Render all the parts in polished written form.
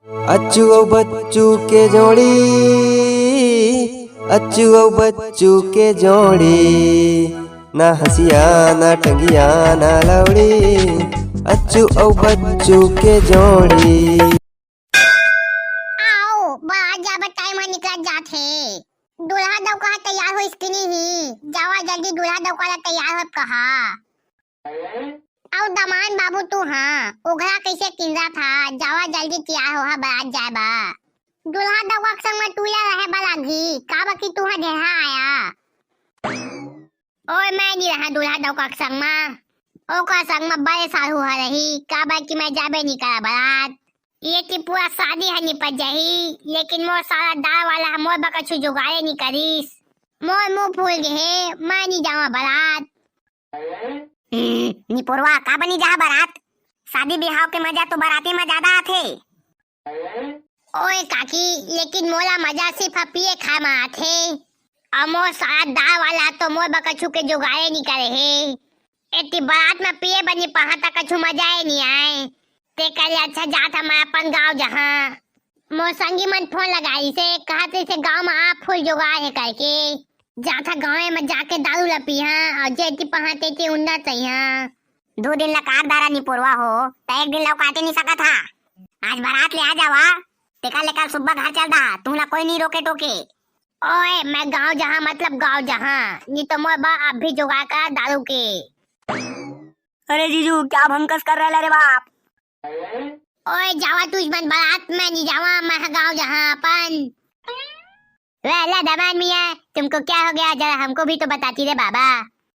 अच्चू और बच्चू के जोड़ी, अच्चू और बच्चू के जोड़ी, ना हंसिया ना टंगिया ना लौड़ी, अच्चू और बच्चू के जोड़ी। आओ बाहर जाबा टाइम निकल जाथे। दूल्हा दौका तैयार हो इसकी नहीं जावा जल्दी दूल्हा दौका तैयार हो कहा। और दमान बाबू तू हाँ उघरा कैसे किंदा था जावा जल्दी तैयार हो बारात जाए बा। दूल्हा दौका संग में तू या रहे बला घी का बाकी तू हाँ ढेहा आया। ओए मैं नहीं रहा दूल्हा दौका संग में ओका संग में बड़े साल हुआ रही का बाकी मैं जाबे नहीं करा बारात। ये कि पूरा शादी है निपट जाही लेकिन मोर सारा दाल वाला मोर बकछु जुगाड़े नहीं करीस। मोर मुंह फूल गए मैं नहीं जावा बारात। निपुरवा का बनी जा बारात। शादी बिहाव के मजा तो बाराती में ज्यादा आथे। ओए काकी लेकिन मोला मजा सिर्फ पिए खा में आथे। मोर सारा दाल वाला तो मोर बकछु के जुगाड़े नहीं करे है। इतनी बारात में पिए बनी पहा तक कछु मजा ही नहीं आए। ते कल अच्छा जात हमारा अपन गाँव जहाँ मोर संगी मन फोन लगाई से कहते से गाँव में आप फूल जुगाड़ है करके जाता गाँव में जाके दारू लपी हाँ और जेती पहाते थे उन्ना चाहिए। 2 दिन लकार दारा निपुरवा हो तो 1 दिन लव काटे नहीं सका था। आज बारात ले आ जावा तेका लेकर सुबह घर चल दा तुमला कोई नहीं रोके टोके। ओए मैं गाँव जहाँ मतलब गाँव जहाँ नहीं तो मोर बा अब भी जुगाड़ कर दारू के। अरे जीजू क्या भंकस कर रहा है रे बाप। ओए जावा तू मन बारात में नहीं जावा मैं गाँव जहाँ अपन। वेला दमान मियाँ तुमको क्या हो गया जरा हमको भी तो बताती रे बाबा।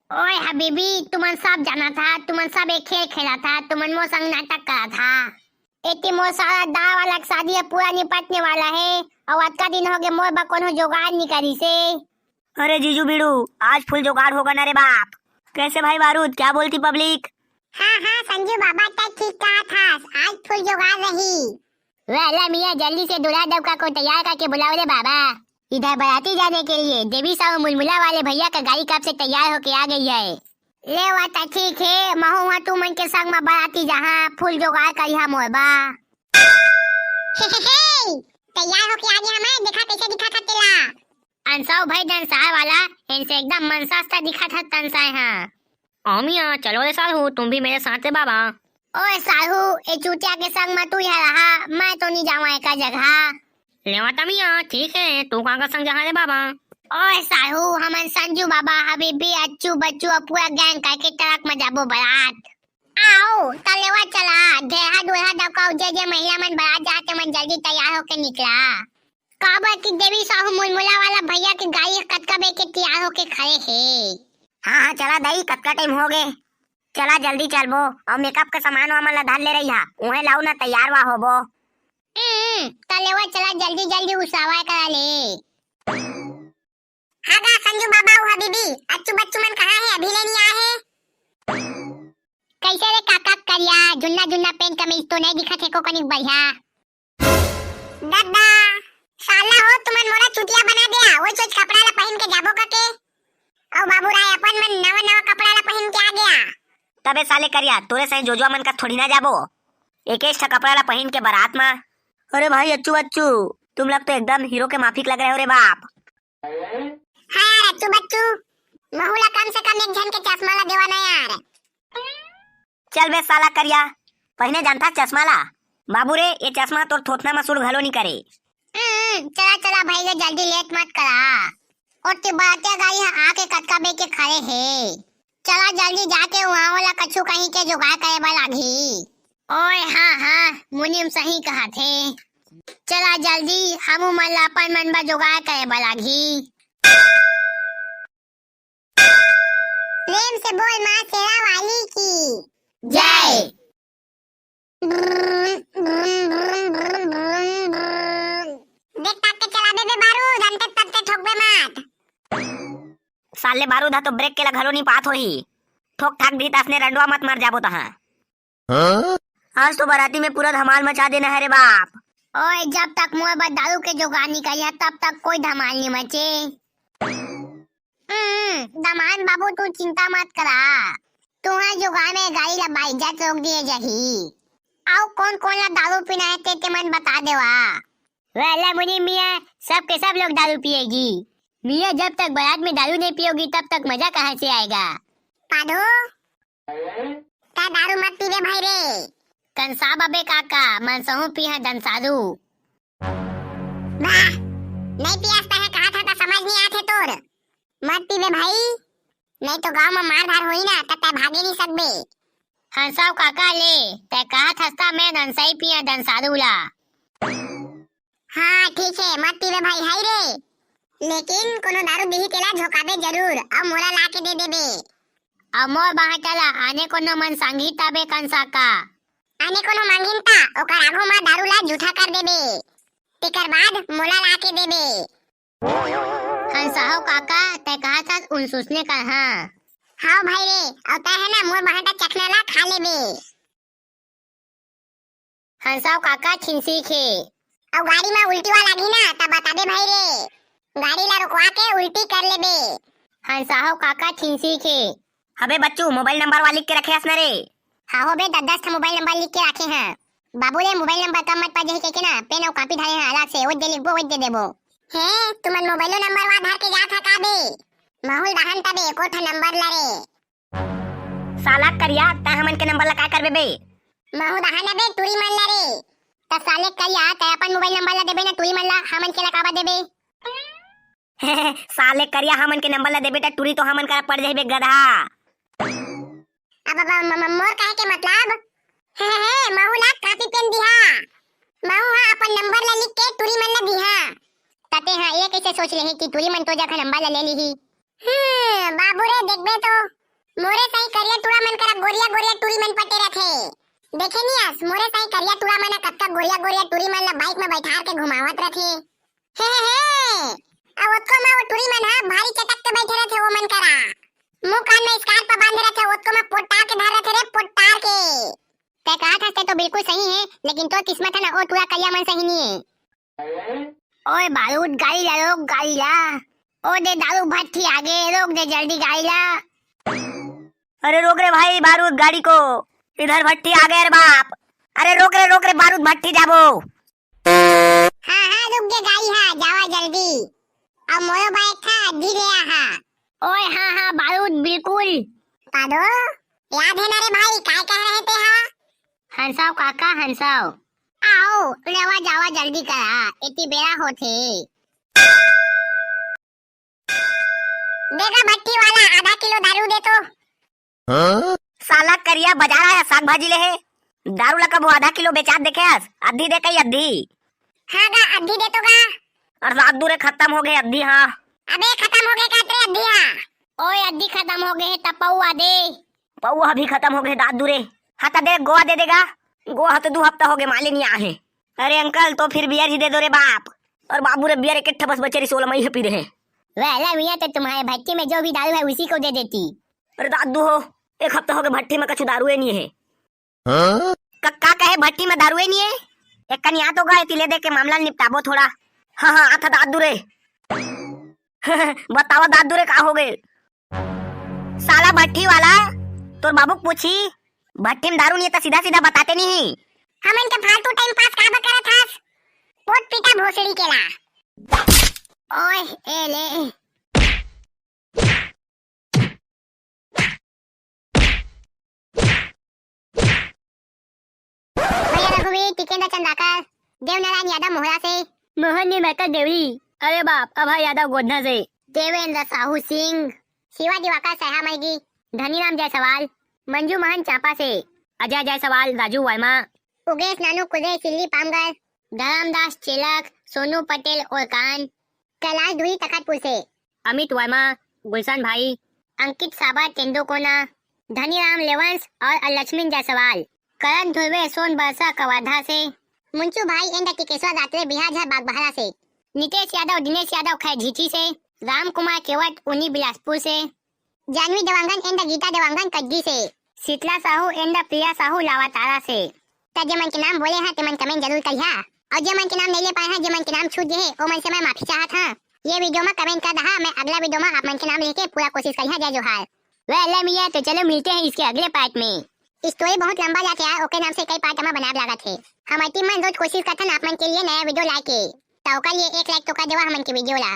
ओए हबीबी तुमन सब जाना था तुमन सब एक खेल खेला था तुमन मो संग नाटक करा था। इतनी मोर सारा दाव वाला शादी पूरा निपटने वाला है और आज का दिन हो गया मोर बा कोनो जुगाड़ नहीं करी से। अरे जीजू बीड़ू आज फुल जुगाड़ होगा ना रे बाप। कैसे भाई बारूद क्या बोलती पब्लिक। हाँ हाँ संजू बाबा तक ठीक कहा था आज फुल जुगाड़ रही। वेला मियाँ जल्दी से दूल्हा दौका को तैयार करके बुलाओ रे बाबा। इधर बाराती जाने के लिए देवी साहू मुलमुला वाले भैया का गाड़ी कब से तैयार होके आ गई है। ले वाता ठीक है महू वहाँ तू मन के संग में बाराती जहाँ फुल जुगाड़ करी हम मोरबा। तैयार होके आ गया मैं देखा कैसे दिखा था तेला। अंसाऊ भाई दंसार वाला इनसे एकदम मनसास्ता दिखा था तंसाए हाँ। मियाँ चलो रे साहू तुम भी मेरे साथ है बाबा। ओए साहू ए चूतिया के संग में तू ही रहा मैं तो नहीं जाऊँ एक जगह। लेवाता मियाँ ठीक है तू कहाँ का संग जहाँ रे बाबा। ओए साहू हमन संजू बाबा हबीबी अच्छू बच्चू और पूरा गैंग करके ट्रक में जाबो बारात। आओ तलेवा चला ढेहा दूल्हा दौका जे महिला मन बारात जाते मन जल्दी तैयार होके निकला। काबर की देवी साहू मुलमुला वाला भैया की गाड़ी कतका बे के तैयार होके खड़े है। हाँ चला दही कतका टाइम हो गए चला जल्दी चलबो और मेकअप का सामान वामान ला धार ले रही है उहे लाऊ ना तैयार वा होबो। तलेवा चला जल्दी जल्दी उसावा करा ले। हागा संजू बाबा और हबीबी अच्छू बच्चू मन कहाँ है अभी ले नहीं आए हैं। कैसे रे काका करिया जुन्ना जुन्ना पेन कमीज तो नहीं दिखा थे को कनिक बढ़िया। दादा साला हो तुमन मोरा चुटिया बना दिया वो सोच कपड़ा ला पहन के जाबो कके और बाबू राय अपन मन नवा नवा कपड़ा ला पहन के आ गया। तबे साले करिया तोरे सही जोजवा मन का थोड़ी ना जाबो एक ही कपड़ा ला पहन के बारात में। अरे भाई अच्छू बच्चू तुम लोग तो एकदम हीरो के माफिक लग रहे हो रे बाप। हाँ यार अच्छू बच्चू महूला कम से कम एक जन के चश्मा ला देवाना यार। चल बे साला करिया पहने जानता चश्मा ला बाबू रे ये चश्मा तो थोथना मसूर घलो नहीं करे। चला चला भाई रे जल्दी लेट मत करा और ते बाते गाड़ी आके कटका बे के खड़े है। चला जल्दी जाके वहाँ वाला कछु कहीं के जुगाड़ करे वाला घी। ओए हाँ हाँ मुनीम सही कहा थे चला जल्दी हमू मन अपन मन बा जुगाड़ करे वाला घी। प्रेम से बोल माँ शेरा वाली की जय। देख ताक के चला बे बारूद अंते तत्ते ठोक बे मत। साले बारूद तो ब्रेक के ला घलो नहीं पात होही ठोक ठाक दी तसने रंडवा मत मर जाबो तहाँ। आज तो बाराती में पूरा धमाल मचा देना है रे बाप। ओए जब तक मोर बा दारू के जुगाड़ निकलिया तब तक कोई धमाल नहीं मचे। दमान बाबू तू चिंता मत करा तुहा जुगाड़ में गाड़ी ला बाइज्जत रोक दिए जही। आओ कौन कौन ला दारू पीना है ते मन बता देवा। वेला मुनी मियाँ सब के सब लोग दारू पिएगी। मियाँ जब तक बारात में दारू नहीं पियोगी तब तक मजा कहाँ से आएगा। पादो ता दारू मत पीवे भाई रे। कंसा बबे काका मनसहू पिया दंसादू। वाह नहीं पियासता है कहा था तो समझ नहीं आते तोर। मत पीवे भाई नहीं तो गांव में मार धार होई ना तब तक भागे नहीं सकबे। हंसाव काका ले ते कहा था मैं दंसाई पिया दंसादू ला। हाँ ठीक है मत पीवे भाई हाय रे लेकिन कोनो दारू दिही केला झोकाबे जरूर अब मोला ला के दे देबे। अब मोर बाहटला आने कोनो मन सांगी ताबे कंसा का आने कोनो मांगिन ता ओकर आगो मा दारू ला झूठा कर देबे तेकर बाद मोला ला के देबे। हंसाओ काका ते कहा था उन सोचने का। हाँ भाई रे औता है ना मोर बाहटा चखना ला खा लेबे। हंसाओ काका छिंसी खे अब गाड़ी में उल्टी वाला लगी ना तब बता दे भाई रे गाड़ी ला रुकवा के उल्टी कर लेबे। हंसाओ काका छिंसी खे अबे बच्चू मोबाइल नंबर वाली के रखे हस न रे। हाँ हो बे 10 मोबाइल नंबर लिख के रखे हैं। बाबू ले मोबाइल नंबर कम मत पा जही के ना पेन और कॉपी धारे हैं अलग से वो दे लिखबो वो दे देबो। हे तुमन मोबाइलो नंबर वा धार के जा था का बे माहौल दहन तबे कोठा नंबर ला रे। साला करिया ता हमन के नंबर ला का करबे बे। माहौल दहन बे टूरी मन ला रे त साले करिया त अपन मोबाइल नंबर ला देबे ना टूरी मन ला हमन के ला काबा देबे। साले करिया हमन के नंबर ला देबे त टूरी तो हमन करा पड़ जाइबे गधा। अब मोर कहे के मतलब हे माहौल कॉपी पेन दिहा माहू हां अपन नंबर ला लिख के टूरी मन ला दिहा तते हां ये कैसे सोच ले कि टूरी मन तो जखा नंबर ला ले लीही। बाबू रे देखबे तो मोरे सही करिया टूरा मन करा गोरिया गोरिया टूरी मन पटे रखे देखे नियास मोरे सही करिया टूरा मन कत्ता गोरिया गोरिया टूरी मन ला बाइक में बैठा के घुमावत रखे। हे अब उसको मैं वो टूरी मन हां भारी चटक के बैठे रखे वो मन करा मुंह कान में स्कार्फ पर बांध रखे उसको मैं पोटार के धर रखे रे पोटार के। ते कहा था ते तो बिल्कुल सही है लेकिन तो किस्मत है ना ओ टूरा करिया मन सही नहीं है। ओए बारूद गाड़ी ला रोक गाड़ी ला ओ दे दारू भट्टी आगे रोक दे जल्दी गाड़ी ला। अरे रोक रे भाई बारूद गाड़ी को इधर भट्टी आ गए रे बाप। अरे रोक रे बारूद भट्टी जाबो। हाँ रुक दे गाड़ी हाँ जावा जल्दी अब मोयो बाइक था अड्डी ले आहा। ओए हाँ बारूद बिल्कुल पादो याद है ना रे भाई काय कह रहे थे हाँ। हंसाओ काका हंसाओ आओ लेवा जावा जल्दी करा इतनी बेरा होथे। देगा भट्टी वाला आधा किलो दारू दे तो। साला करिया बाजार आया साग भाजी ले है दारू ला कब आधा किलो बेचात देखे हस अद्धी दे कई अद्धी। हाँ गा अद्धी दे तो गा और रात दूरे खत्म हो गए अद्धी। हाँ अबे खत्म हो गए का तेरे अद्धी हाँ। ओए अद्धी खत्म हो गए तब पौआ दे। पौआ भी खत्म हो गए दात दूरे। हाँ तो दे गोवा दे देगा गोवा तो 2 हफ्ता हो गए माले नहीं आए। अरे अंकल तो फिर बियर ही दे दो रे बाप। और बाबू रे बियर एक बस बचेरी 16 मई पी रहे। वेला मियां तो तुम्हारे भट्टी में जो भी दारू है उसी को दे देती। अरे दादू हो 1 हफ्ता हो गए भट्टी में कछु दारू नहीं है। कक्का कहे भट्टी में दारू नहीं है एक कन्या तो गए तिले दे के मामला निपटाबो थोड़ा। हाँ आता दादू रे। बताओ दादू रे का हो गए। साला भट्टी वाला तोर बाबू पूछी भट्टी में दारू नहीं है तो सीधा सीधा बताते नहीं। हमन के फालतू टाइम पास काबा करत हस पोट पीटा भोसड़ी केला। ओए ए ले भैया रघुवीर टिकेंद्र चंदाकर देवनारायण यादव मोहरा से मोहन ने मैं देवी। अरे बाप अभय यादव गोधना से देवेंद्र साहू सिंह शिवाजी वाका सहा मैगी धनीराम जायसवाल मंजू महन चापा से अजय जायसवाल राजू वर्मा उगेश नानू कुदे सिल्ली पामगर धरमदास चेलक सोनू पटेल और कान कैलाश दुई तखतपुर से अमित वर्मा गुलशन भाई अंकित साबा तेंदुकोना धनीराम लेवंस और लक्ष्मण जायसवाल करण ध्रुवे सोन बरसा कवर्धा से मुंचू भाई एंड टिकेश्वर रात्रे बिहार झा बागबहरा से नितेश यादव दिनेश यादव खैर झीठी से राम कुमार केवट उन्नी बिलासपुर से जानवी देवांगन एंड गीता देवांगन कज्जी से शीतला साहू एंड प्रिया साहू लावातारा से जमन के नाम बोले हैं तेमन कमेंट जरूर करिया और जमन के नाम नहीं ले पाए हैं जमन के नाम छूट गए ओ मन से मैं माफी चाहत हां। ये वीडियो में कमेंट कर रहा मैं अगला वीडियो में आप मन के नाम लेके पूरा कोशिश करिया जय जोहार। वेल मियां तो चलो मिलते हैं इसके अगले पार्ट में। स्टोरी बहुत लंबा जाते है, ओके नाम से कई पार्ट में बनाब लागत है। हम टीम में रोज कोशिश करथन आप मन के लिए नया वीडियो लाके, तो ओकर लिए एक लाइक तो कर देवा हमन के वीडियो ला।